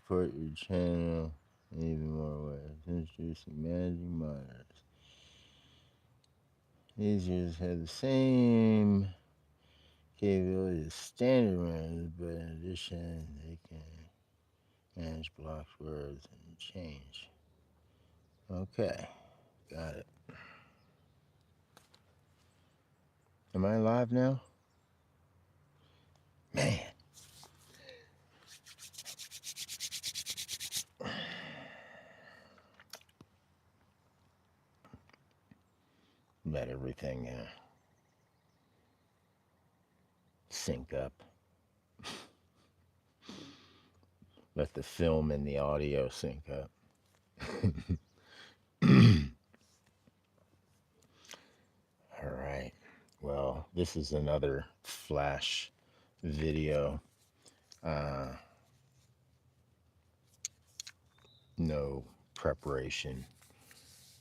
support your channel in even more ways. Introducing managing monitors. These users have the same capability as standard monitors, but in addition, they can manage blocks, words, and change. Okay, got it. Am I live now? Man. Let everything sync up. Let the film and the audio sync up. All right. Well, this is another flash video. No preparation,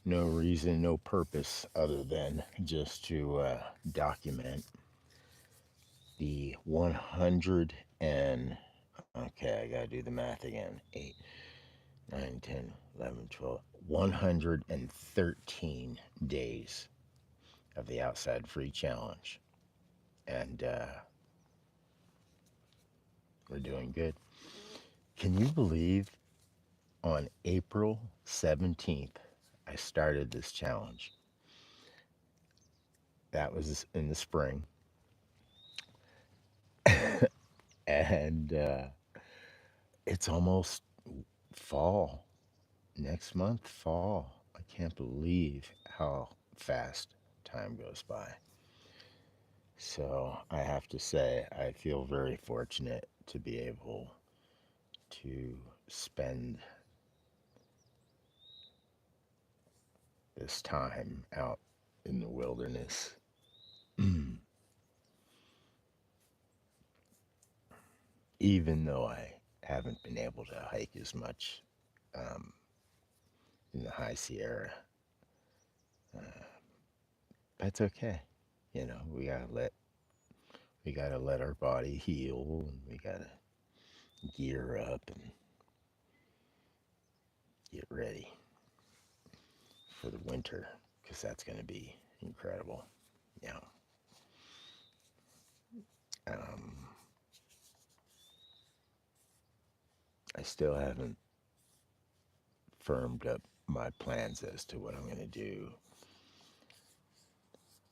no reason, no purpose other than just to document the 100 and, okay, I gotta do the math again. 8, 9, 10, 11, 12, 113 days of the Outside Free Challenge. And we're doing good. Can you believe on April 17th, I started this challenge? That was in the spring. And it's almost fall. Next month, fall. I can't believe how fast time goes by. So I have to say, I feel very fortunate to be able to spend this time out in the wilderness. Even though I haven't been able to hike as much um, in the High Sierra. That's okay. You know, we gotta let our body heal, and we gotta gear up and get ready for the winter, because that's gonna be incredible. Yeah. Um, I still haven't firmed up my plans as to what I'm gonna do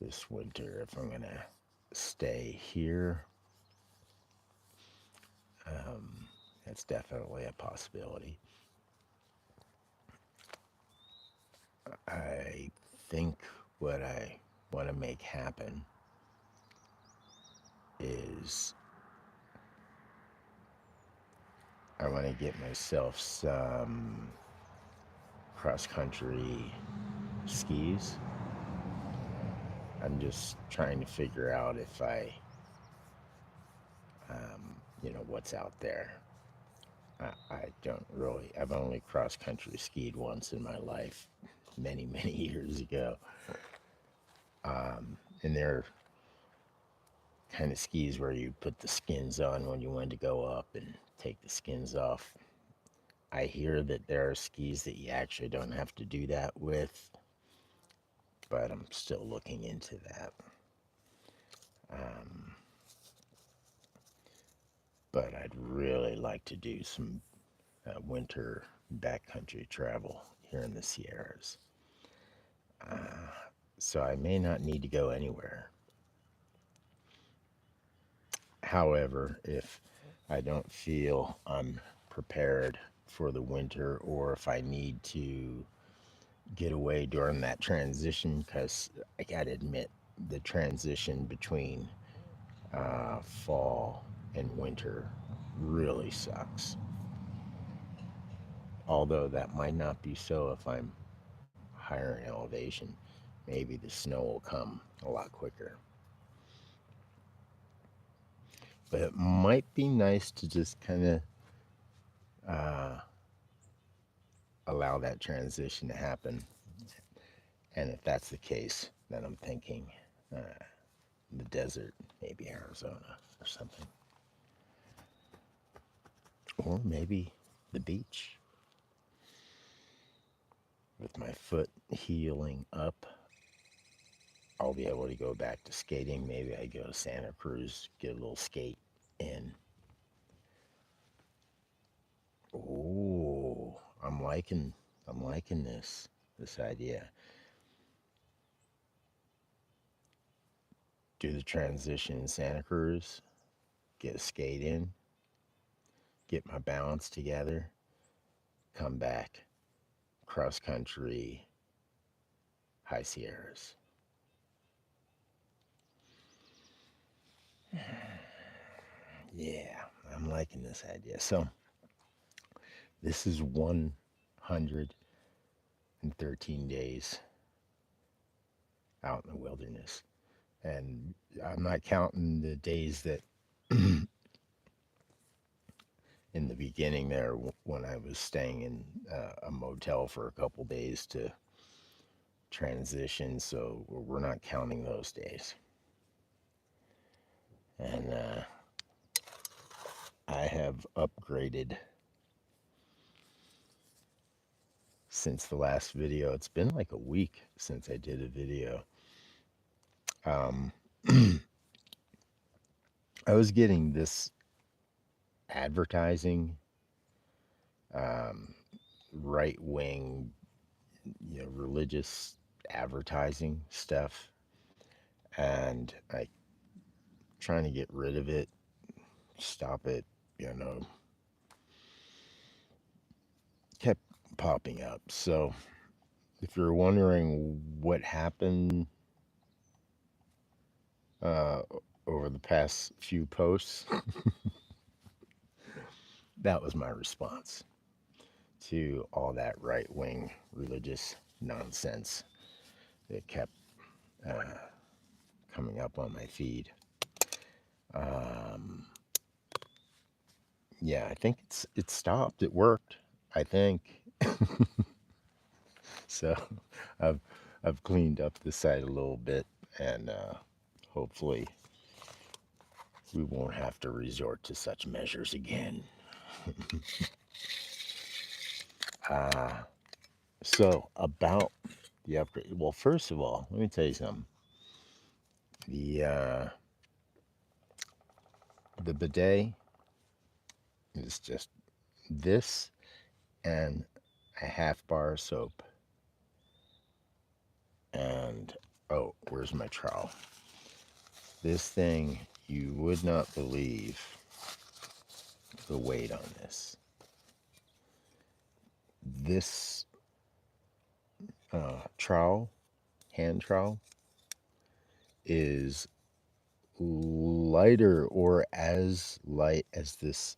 this winter. If I'm gonna stay here, that's definitely a possibility. I think what I want to make happen is I want to get myself some cross country skis. I'm just trying to figure out if what's out there. I don't really, I've only cross country skied once in my life, many, many years ago. And they're kind of skis where you put the skins on when you want to go up and take the skins off. I hear that there are skis that you actually don't have to do that with, but I'm still looking into that. Um, but I'd really like to do some winter backcountry travel here in the Sierras. Uh, so I may not need to go anywhere. However, if I don't feel I'm prepared for the winter, or if I need to get away during that transition, because I gotta admit, the transition between fall and winter really sucks. Although that might not be so if I'm higher in elevation. Maybe the snow will come a lot quicker. But it might be nice to just kind of uh, allow that transition to happen. And if that's the case, then I'm thinking the desert, maybe Arizona or something. Or maybe the beach with my foot healing up. I'll be able to go back to skating. Maybe I go to Santa Cruz, get a little skate in. Oh, I'm liking this idea. Do the transition in Santa Cruz, get a skate in, get my balance together, come back, cross country, high Sierras. Yeah, I'm liking this idea. So this is 113 days out in the wilderness. And I'm not counting the days that in the beginning there when I was staying in a motel for a couple days to transition. So we're not counting those days. And I have upgraded since the last video. It's been like a week since I did a video. Um, I was getting this advertising, um, right wing, religious advertising stuff, and I trying to get rid of it, stop it, you know, kept popping up. So if you're wondering what happened uh, over the past few posts, that was my response to all that right wing religious nonsense that kept uh, coming up on my feed. Um, yeah, I think it stopped. It worked. I think so. I've I've cleaned up the site a little bit, and hopefully we won't have to resort to such measures again. uh, so about the upgrade. Well, first of all, let me tell you something. The bidet is just this and a half bar of soap. And oh, where's my trowel? This thing, you would not believe the weight on this. This trowel, hand trowel, is lighter or as light as this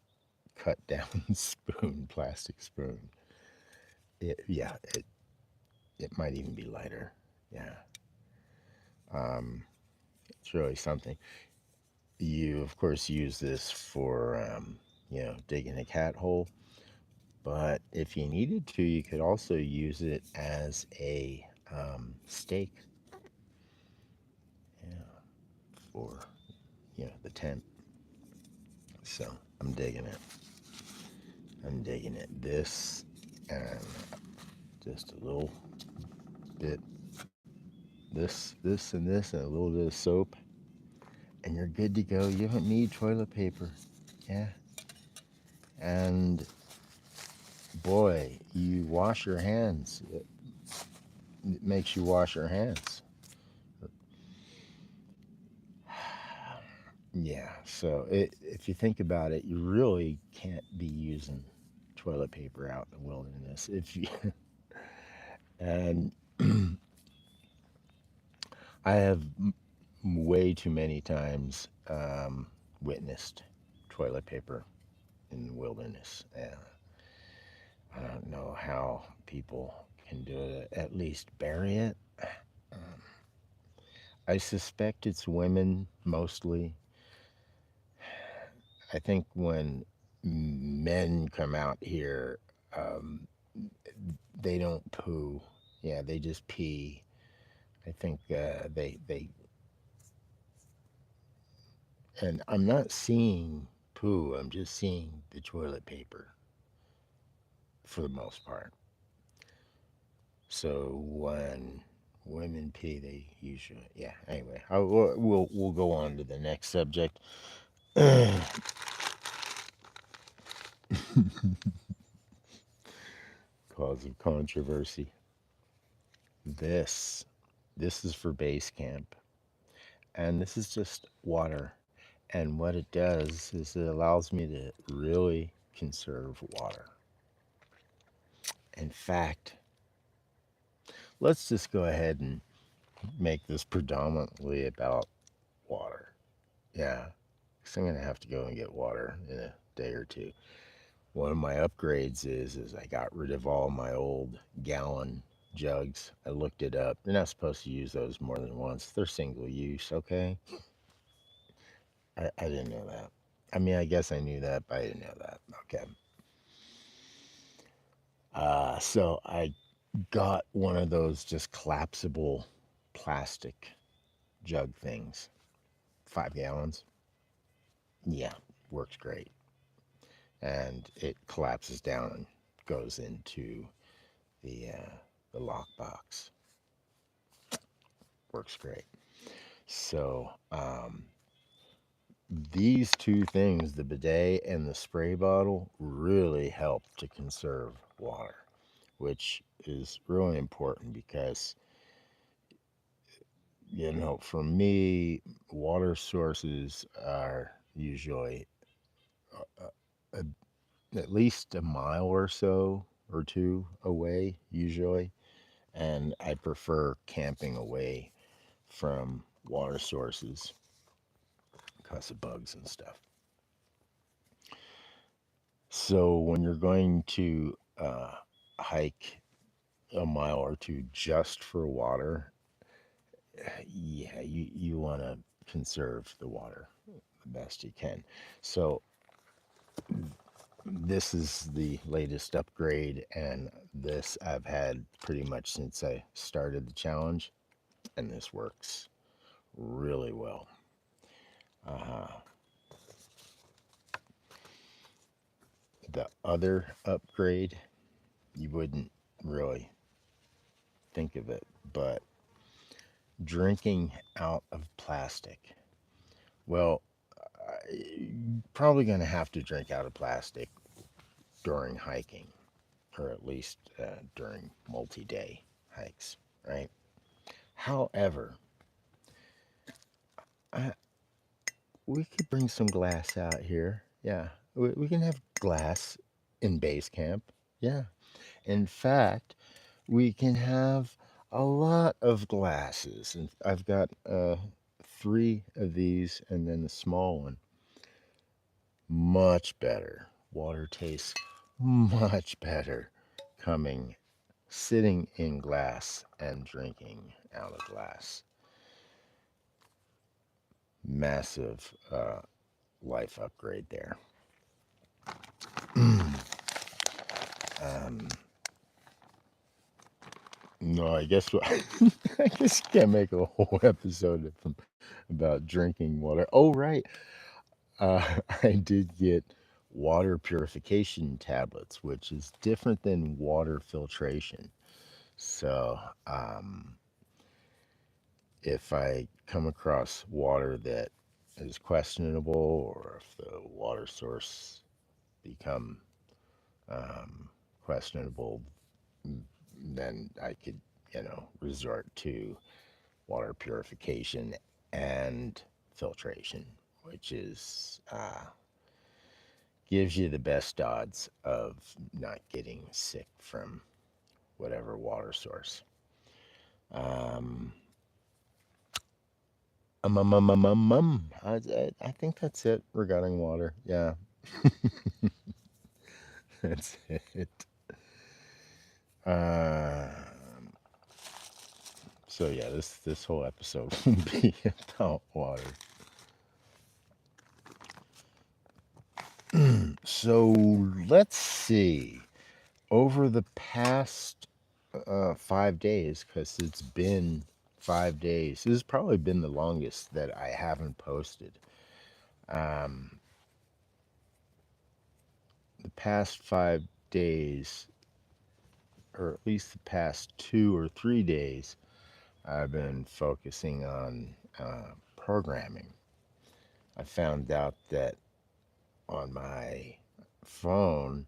cut down spoon, plastic spoon. Yeah, it might even be lighter. Yeah. Um, it's really something. You, of course, use this for, digging a cat hole. But if you needed to, you could also use it as a stake, yeah, for, the tent. So I'm digging it. I'm digging it. This and just a little bit, this, and this, and a little bit of soap, and you're good to go. You don't need toilet paper. Yeah. And boy, you wash your hands. It makes you wash your hands. Yeah, so if you think about it, you really can't be using toilet paper out in the wilderness. If you and I have way too many times witnessed toilet paper in the wilderness. I don't know how people can do it. At least bury it. Um, I suspect it's women mostly. I think when men come out here, um, they don't poo. Yeah, they just pee. I think they and I'm not seeing poo. I'm just seeing the toilet paper. for the most part. So when women pee, they usually, yeah. Anyway, we'll go on to the next subject. Cause of controversy. This this is for base camp, and this is just water. And what it does is it allows me to really conserve water. In fact, let's just go ahead and make this predominantly about water. Yeah, because I'm gonna have to go and get water in a day or two. One of my upgrades is I got rid of all my old gallon jugs. I looked it up. You're not supposed to use those more than once. They're single use, okay? I didn't know that. I mean, I guess I knew that, but I didn't know that. Okay. So I got one of those just collapsible plastic jug things, 5 gallons. Yeah, works great. And it collapses down and goes into the lockbox. Works great. So these two things, the bidet and the spray bottle, really help to conserve water, which is really important because, for me, water sources are usually a, at least a mile or so or two away, usually. And I prefer camping away from water sources because of bugs and stuff. So when you're going to hike a mile or two just for water, yeah, you want to conserve the water the best you can. So this is the latest upgrade, and this I've had pretty much since I started the challenge, and this works really well. Uh, the other upgrade, you wouldn't really think of it, but drinking out of plastic. Well, probably going to have to drink out of plastic during hiking, or at least during multi day hikes, right? However, I, we could bring some glass out here. Yeah, we can have glass in base camp. Yeah. In fact, we can have a lot of glasses. And I've got 3 of these and then the small one. Much better. Water tastes much better coming, sitting in glass and drinking out of glass. Massive life upgrade there. um, no, I guess I guess you can't make a whole episode about drinking water. Oh, right. I did get water purification tablets, which is different than water filtration. So, if I come across water that is questionable, or if the water source become um, questionable, then I could, resort to water purification and filtration, which is gives you the best odds of not getting sick from whatever water source. Um, I think that's it regarding water. Yeah, that's it. Um, so yeah, this whole episode will be about water. So let's see. Over the past 5 days, because it's been 5 days. This has probably been the longest that I haven't posted. Um, the past 5 days, or at least the past 2 or 3 days, I've been focusing on programming. I found out that on my phone,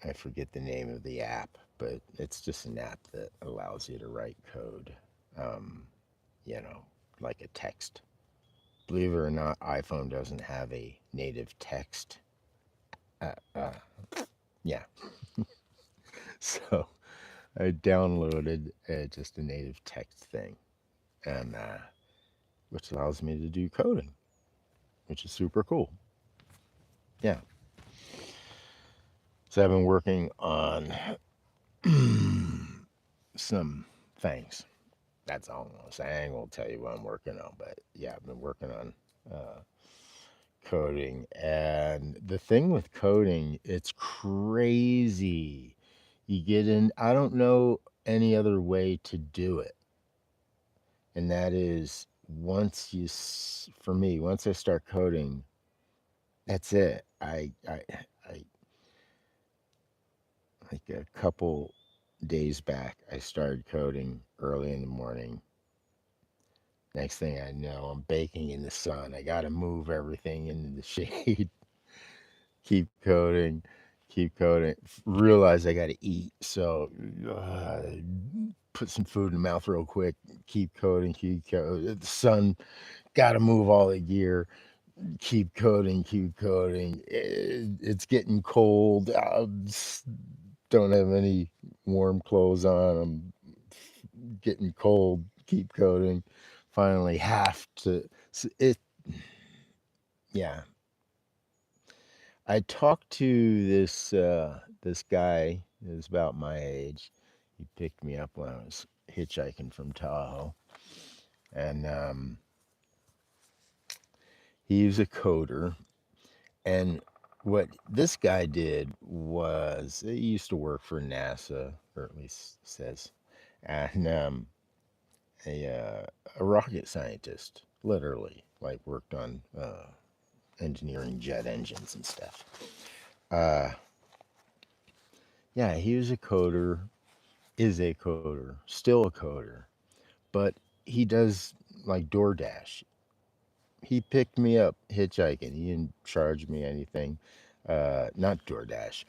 I forget the name of the app, but it's just an app that allows you to write code, um, you know, like a text. Believe it or not, iPhone doesn't have a native text. Uh, uh, yeah. So I downloaded just a native text thing, and which allows me to do coding, which is super cool. Yeah. So I've been working on some things. That's all I'm gonna say. I ain't gonna tell you what I'm working on, but yeah, I've been working on uh, coding. And the thing with coding, it's crazy. You get in, I don't know any other way to do it. And that is for me, once I start coding, that's it. I like a couple days back, I started coding early in the morning. Next thing I know, I'm baking in the sun. I got to move everything into the shade. Keep coding, keep coding. Realize I got to eat, so uh, put some food in the mouth real quick. Keep coding, keep coding. The sun, got to move all the gear. Keep coding, keep coding. It's getting cold. I don't have any warm clothes on. I'm getting cold. Keep coding. Finally, have to. It. Yeah, I talked to this guy who's about my age. He picked me up when I was hitchhiking from Tahoe, and he was a coder. And what this guy did was he used to work for NASA, or at least says, and a a rocket scientist, literally, like worked on engineering jet engines and stuff. Uh, yeah, he was a coder, is a coder, still a coder, but he does like DoorDash. He picked me up hitchhiking. He didn't charge me anything. Not DoorDash,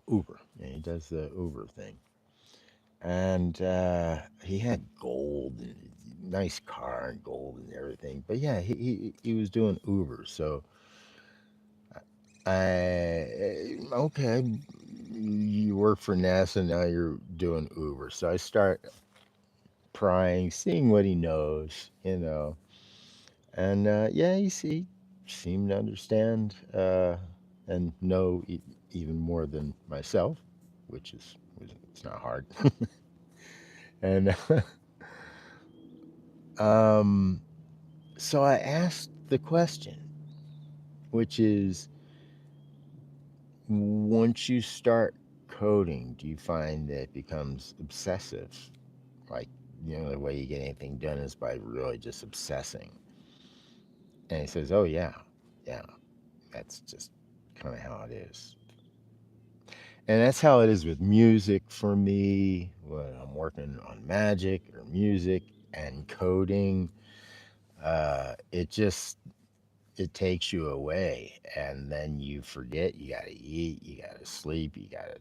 Uber. Yeah, he does the Uber thing. And he had gold and nice car and gold and everything. But yeah, he was doing Uber. So okay, you work for NASA, now you're doing Uber. So I start prying, seeing what he knows. And yeah, he seemed to understand and know even more than myself, which is it's not hard. And um, so I asked the question, which is, once you start coding, do you find that it becomes obsessive? Like, the way you get anything done is by really just obsessing. And he says, oh, yeah, yeah, that's just kind of how it is. And that's how it is with music for me when I'm working on magic or music and coding. It takes you away, and then you forget you got to eat, you got to sleep, you got to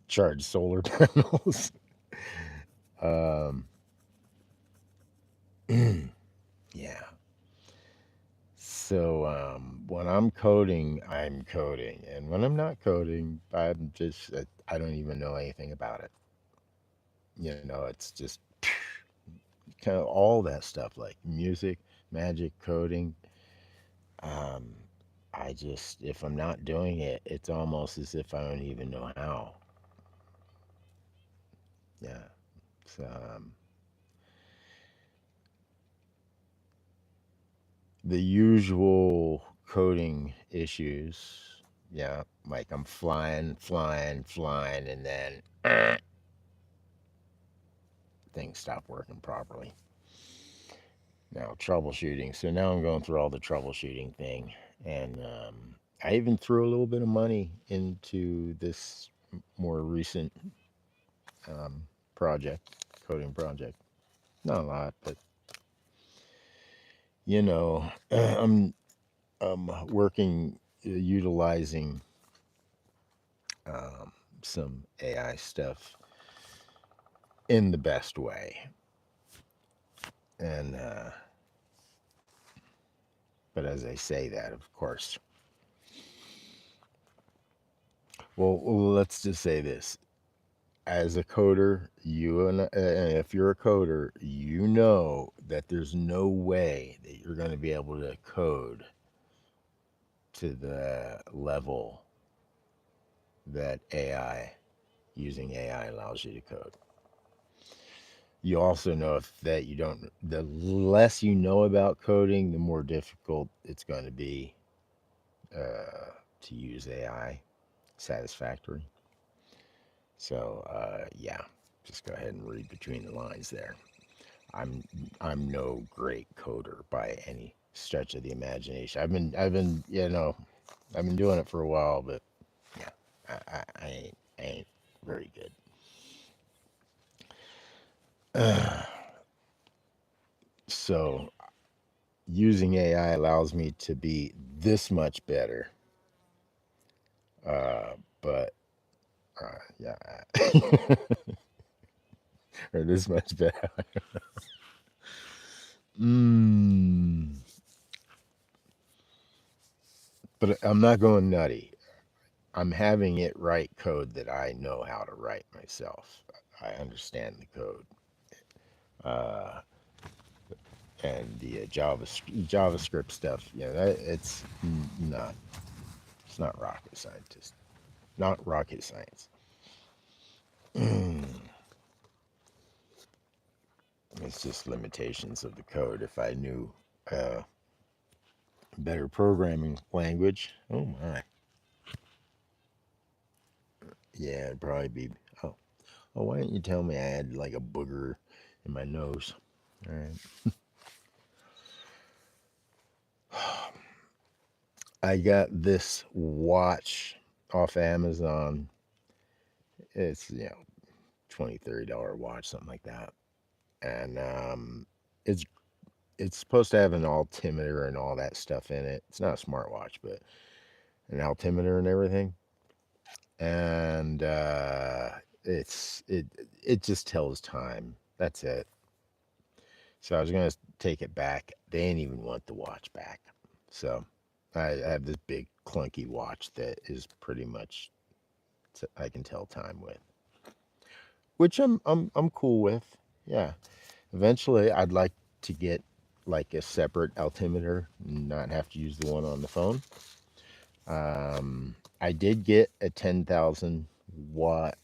charge solar panels. um, yeah. So when I'm coding, I'm coding, and when I'm not coding, I don't even know anything about it. It's just kind of all that stuff like music, magic, coding. Um, if I'm not doing it, it's almost as if I don't even know how. Yeah. So, the usual coding issues. Yeah, like I'm flying, flying, flying, and then things stop working properly. Now troubleshooting. So now I'm going through all the troubleshooting thing, and I even threw a little bit of money into this more recent um, project, coding project. Not a lot, but you know, I'm working utilizing um, some AI stuff in the best way, and but as I say that, of course, well, let's just say this: as a coder, if you're a coder, you know that there's no way that you're going to be able to code to the level that AI using AI allows you to code. You also know if that you don't, the less you know about coding, the more difficult it's going to be to use AI satisfactory. So yeah, just go ahead and read between the lines there. I'm I'm no great coder by any stretch of the imagination. I've been I've been doing it for a while, but yeah, I ain't very good. So using AI allows me to be this much better, but yeah, or this much better. mm, but I'm not going nutty. I'm having it write code that I know how to write myself. I understand the code. Uh, and the JavaScript stuff, not it's not rocket scientist, not rocket science. It's just limitations of the code. If I knew a better programming language, oh my, yeah, it'd probably be. Oh, oh, why didn't you tell me I had like a booger in my nose? All right. I got this watch off Amazon. It's $20-$30 watch, something like that, and it's it's supposed to have an altimeter and all that stuff in it. It's not a smartwatch, but an altimeter and everything, and it just tells time. That's it. So I was gonna take it back. They ain't even want the watch back. So I have this big clunky watch that is pretty much I can tell time with, which I'm cool with. Yeah. Eventually, I'd like to get like a separate altimeter, and not have to use the one on the phone. I did get a 10,000 watt,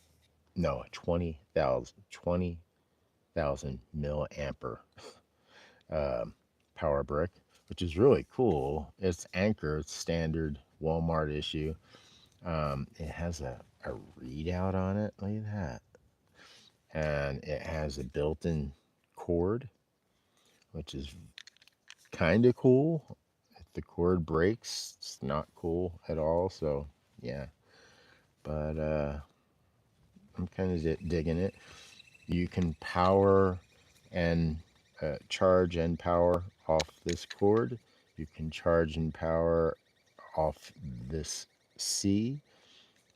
no, 20,000 milliampere power brick, which is really cool. It's Anchor, it's standard Walmart issue. It has a readout on it. Look at that. And it has a built-in cord, which is kind of cool. If the cord breaks, it's not cool at all. So yeah, but I'm kind of digging it. You can power and charge and power off this cord. You can charge and power off this C,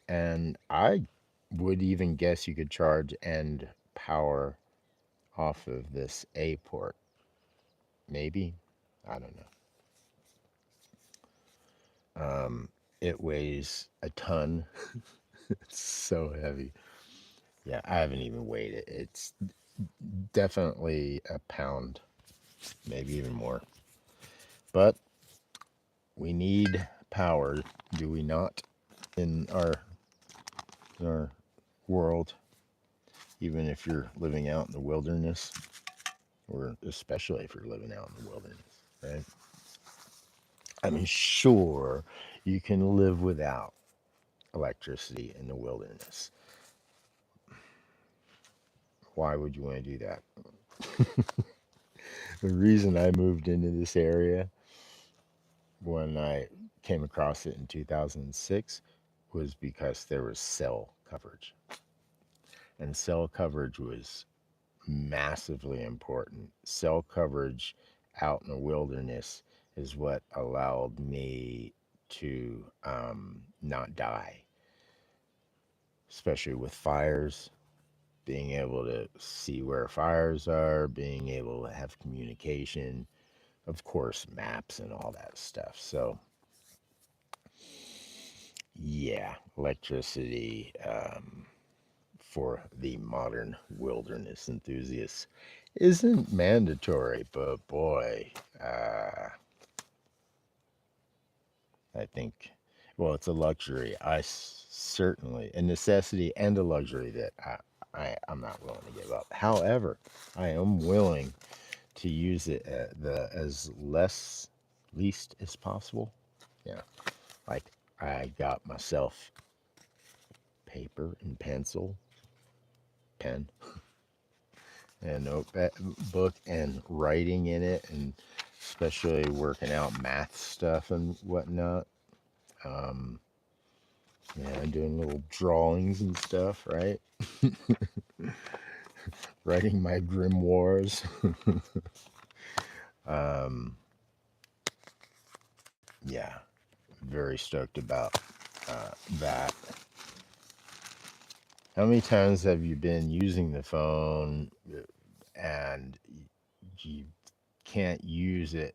and I would even guess you could charge and power off of this A port. Maybe, I don't know. It weighs a ton. It's so heavy. Yeah, I haven't even weighed it. It's definitely a pound, maybe even more. But we need power, do we not? In our world, even if you're living out in the wilderness, or especially if you're living out in the wilderness, right? I mean, sure, you can live without electricity in the wilderness. Why would you want to do that? The reason I moved into this area when I came across it in 2006 was because there was cell coverage. And cell coverage was massively important. Cell coverage out in the wilderness is what allowed me to not die, especially with fires, being able to see where fires are, being able to have communication, of course, maps and all that stuff. So, yeah, electricity for the modern wilderness enthusiasts isn't mandatory, but boy, I think, well, it's a luxury. Certainly, a necessity and a luxury that I'm not willing to give up. However, I am willing to use it as least as possible. Yeah, like I got myself paper and pencil, pen, and notebook, and writing in it, and especially working out math stuff and whatnot. Um, yeah, doing little drawings and stuff, right? Writing my grimoires. um, yeah, very stoked about that. How many times have you been using the phone and you can't use it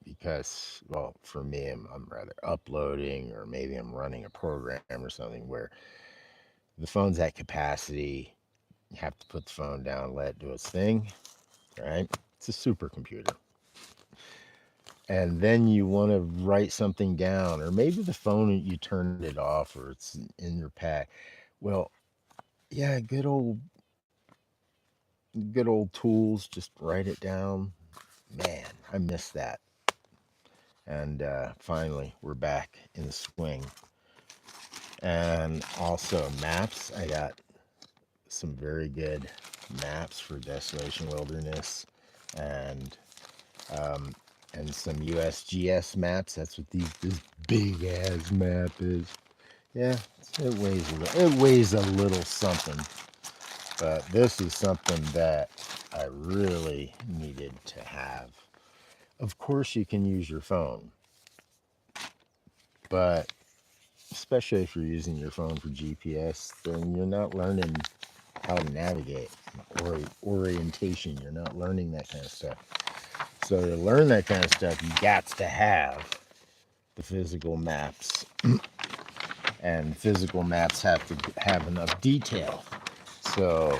because, well, for me, I'm rather uploading, or maybe I'm running a program or something where the phone's at capacity. You have to put the phone down, let it do its thing, right? It's a supercomputer. And then you want to write something down, or maybe the phone, you turned it off, or it's in your pack. Well, yeah, good old tools, just write it down. Man, I miss that. And finally, we're back in the swing. And also maps. I got some very good maps for Desolation Wilderness, and um, and some USGS maps. That's what this big ass map is. Yeah, it weighs a little something, but this is something that I really needed to have. Of course, you can use your phone, but especially if you're using your phone for GPS, then you're not learning how to navigate, or orientation. You're not learning that kind of stuff. So to learn that kind of stuff, you got to have the physical maps, and physical maps have to have enough detail. So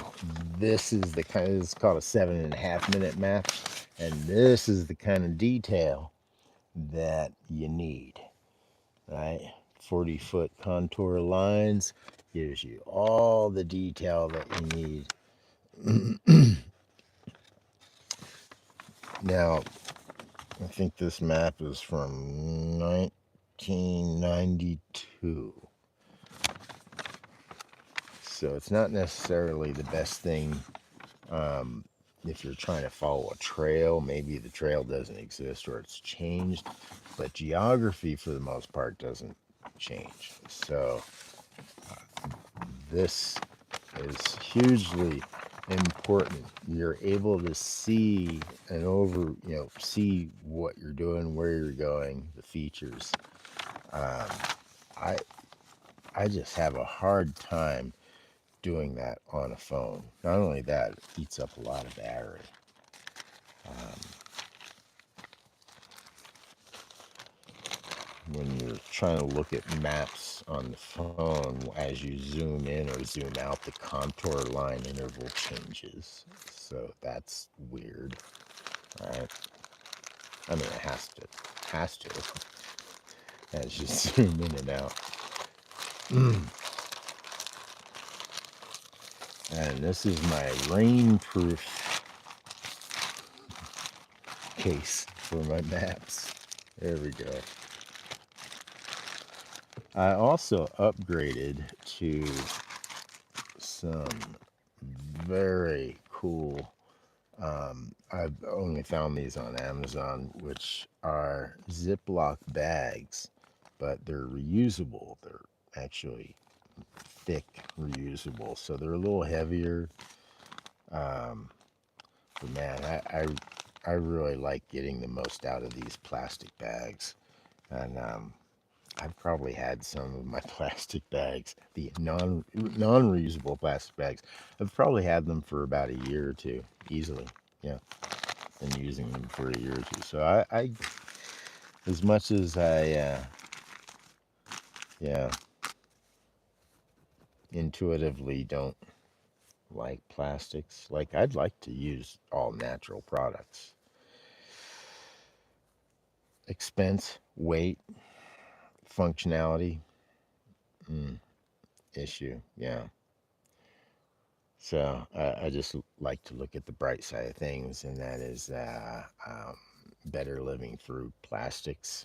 this is the kind of, it's called a 7.5 minute map, and this is the kind of detail that you need, right? 40-foot contour lines gives you all the detail that you need. Now, I think this map is from 1992. So it's not necessarily the best thing if you're trying to follow a trail. Maybe the trail doesn't exist or it's changed, but geography for the most part doesn't change. So this is hugely important. You're able to see see what you're doing, where you're going, the features. Um, I I just have a hard time doing that on a phone. Not only that, it eats up a lot of battery. Um, when you're trying to look at maps on the phone, as you zoom in or zoom out, the contour line interval changes. So that's weird, right? I mean, it has to, as you zoom in and out. And this is my rainproof case for my maps. There we go. I also upgraded to some very cool. I've only found these on Amazon, which are Ziploc bags, but they're reusable. They're actually thick, reusable, so they're a little heavier. Um, but man, I really like getting the most out of these plastic bags, and I've probably had some of my plastic bags, the non reusable plastic bags. I've probably had them for about a year or two, easily. Yeah, been using them for a year or two. So I as much as yeah, intuitively don't like plastics. Like I'd like to use all natural products. Expense, weight, functionality, mm, issue. Yeah. So I just like to look at the bright side of things, and that is better living through plastics.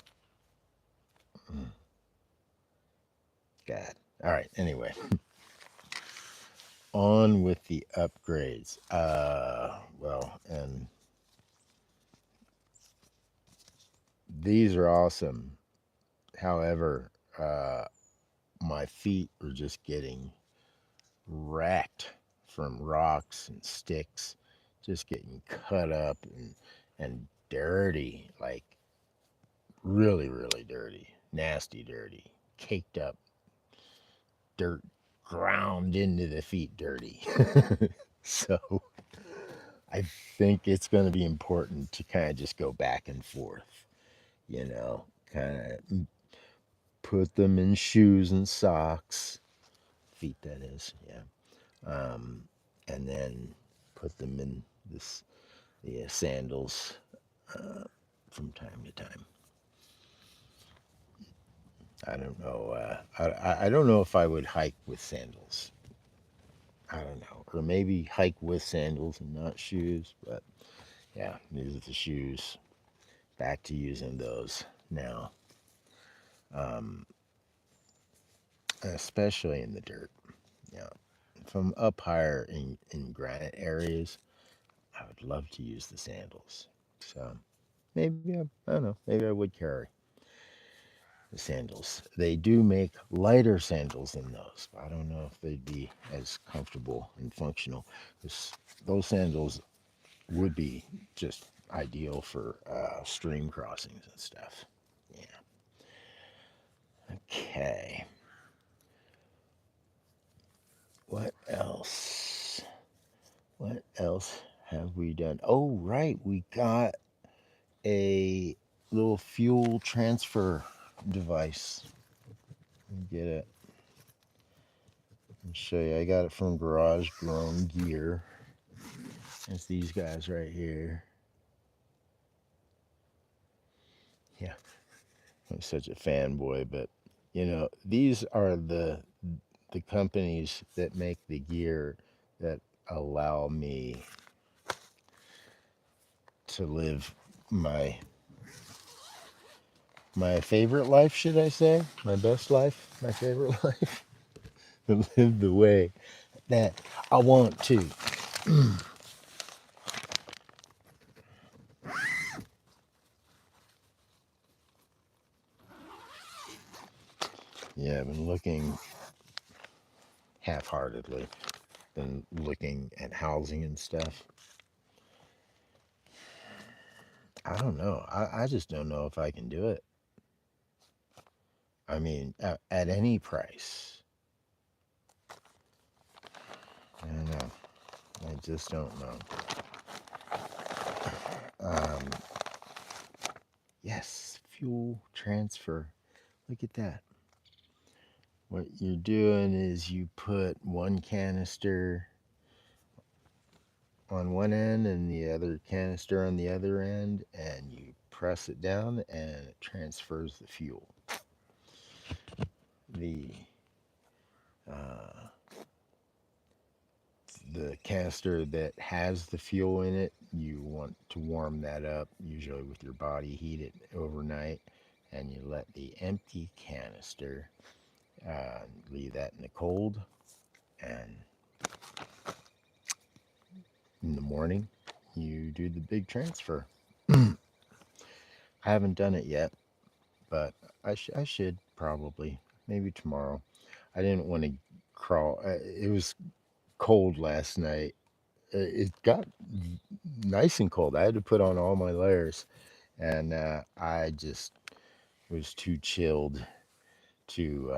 Mm, God. All right. Anyway, on with the upgrades. Well, and these are awesome. However, my feet are just getting wrecked from rocks and sticks, just getting cut up and dirty, like really, really dirty, nasty dirty, caked up dirt, ground into the feet dirty. So I think it's going to be important to kind of just go back and forth, kind of put them in shoes and socks, feet that is, yeah. And then put them in the sandals uh, from time to time. I don't know. I don't know if I would hike with sandals. I don't know, or maybe hike with sandals and not shoes. But yeah, these are the shoes. Back to using those now, um, especially in the dirt. Yeah, from up higher in granite areas, I would love to use the sandals. So maybe I don't know. Maybe I would carry the sandals. They do make lighter sandals than those. I don't know if they'd be as comfortable and functional. Because those sandals would be just ideal for stream crossings and stuff. Yeah. Okay. What else? What else have we done? Oh, right. We got a little fuel transfer device. Get it. Let me show you. I got it from Garage Grown Gear. It's these guys right here. Yeah, I'm such a fanboy, but these are the companies that make the gear that allow me to live my favorite life, should I say? My best life, my favorite life. To live the way that I want to. Yeah, I've been looking half-heartedly, been looking at housing and stuff. I don't know. I just don't know if I can do it. I mean, at any price. I don't know. I just don't know. Um, yes, fuel transfer. Look at that. What you're doing is you put one canister on one end and the other canister on the other end, and you press it down and it transfers the fuel. The uh, the canister that has the fuel in it, you want to warm that up, usually with your body heat it overnight, and you let the empty canister leave that in the cold, and in the morning you do the big transfer. I haven't done it yet, but I should probably maybe tomorrow. I didn't want to crawl. It was cold last night. It got nice and cold. I had to put on all my layers, and I just was too chilled to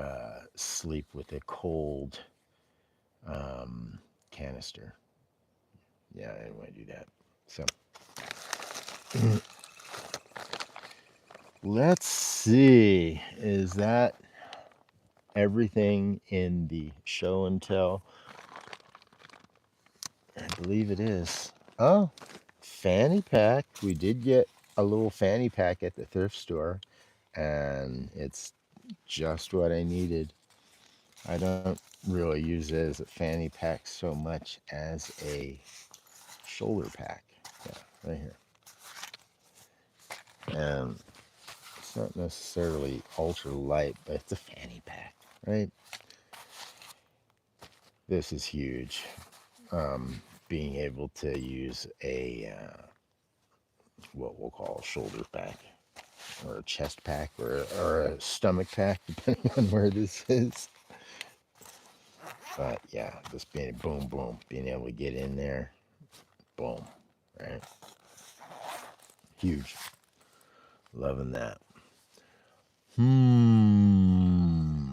sleep with a cold canister. Yeah, I didn't want to do that. So let's see. Is that everything in the show and tell? I believe it is. Oh, fanny pack. We did get a little fanny pack at the thrift store, and it's just what I needed. I don't really use it as a fanny pack so much as a shoulder pack. Yeah, right here. And it's not necessarily ultra light, but it's a fanny pack, right? This is huge. Being able to use a what we'll call a shoulder pack or a chest pack or a stomach pack, depending on where this is. But yeah, just being boom, boom, being able to get in there, boom, right? Huge. Loving that.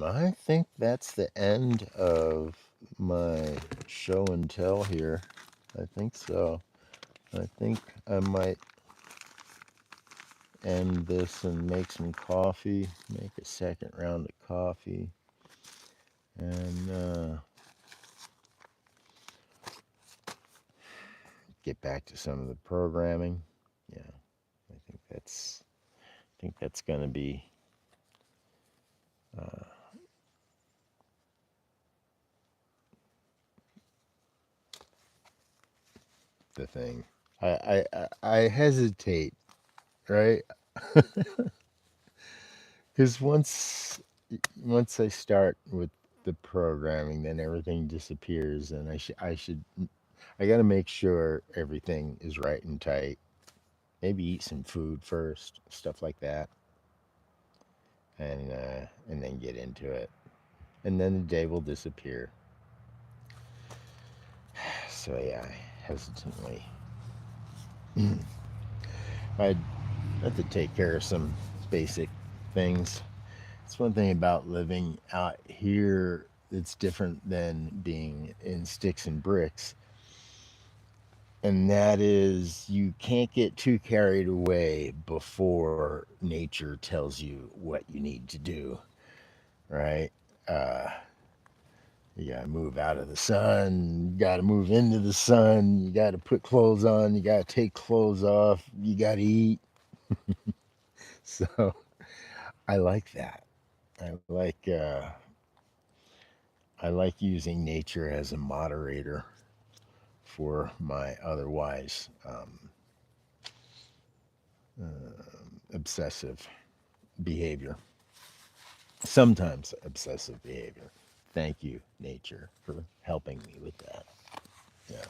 I think that's the end of my show and tell here. I think so. I think I might end this and make some coffee, make a second round of coffee, and get back to some of the programming. Yeah, I think that's going to be uh, the thing. I hesitate, right? Because once I start with the programming, then everything disappears, and I got to make sure everything is right and tight. Maybe eat some food first, stuff like that, and then get into it, and then the day will disappear. So yeah, hesitantly, I'd have to take care of some basic things. It's one thing about living out here that's different than being in sticks and bricks, and that is you can't get too carried away before nature tells you what you need to do, right? Uh, you gotta move out of the sun, you gotta move into the sun, you gotta put clothes on, you gotta take clothes off, you gotta eat. So I like that. I like uh, I like using nature as a moderator for my otherwise obsessive behavior. Sometimes obsessive behavior. Thank you, nature, for helping me with that. Yeah.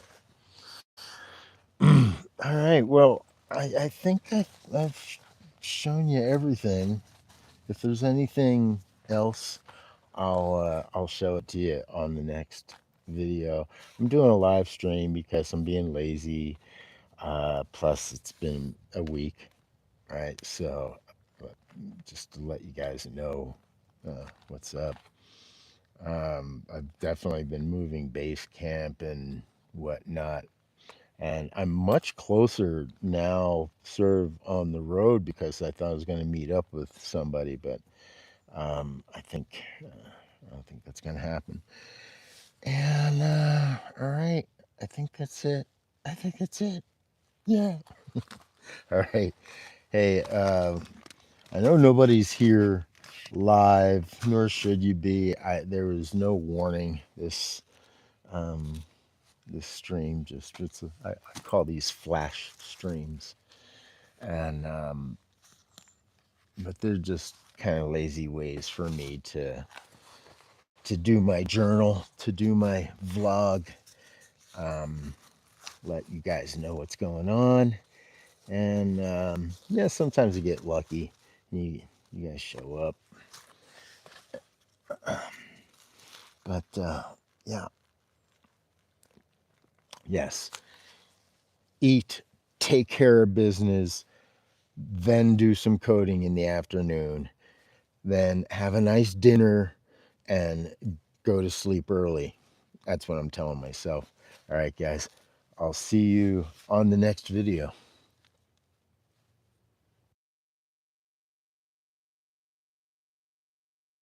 All right. Well, I think I've shown you everything. If there's anything else, I'll show it to you on the next video. I'm doing a live stream because I'm being lazy. Plus, it's been a week, right? So, just to let you guys know what's up. I've definitely been moving base camp and whatnot. And I'm much closer now, sort of on the road, because I thought I was going to meet up with somebody, but I don't think that's going to happen. And all right, I think that's it. I think that's it. Yeah. All right. Hey, I know nobody's here live, nor should you be. There was no warning. Um, this stream just I call these flash streams, and but they're just kind of lazy ways for me to do my journal, to do my vlog, um, let you guys know what's going on, And yeah, sometimes you get lucky. You guys show up. But yeah, yes. Eat, take care of business, then do some coding in the afternoon, then have a nice dinner and go to sleep early. That's what I'm telling myself. All right, guys. I'll see you on the next video.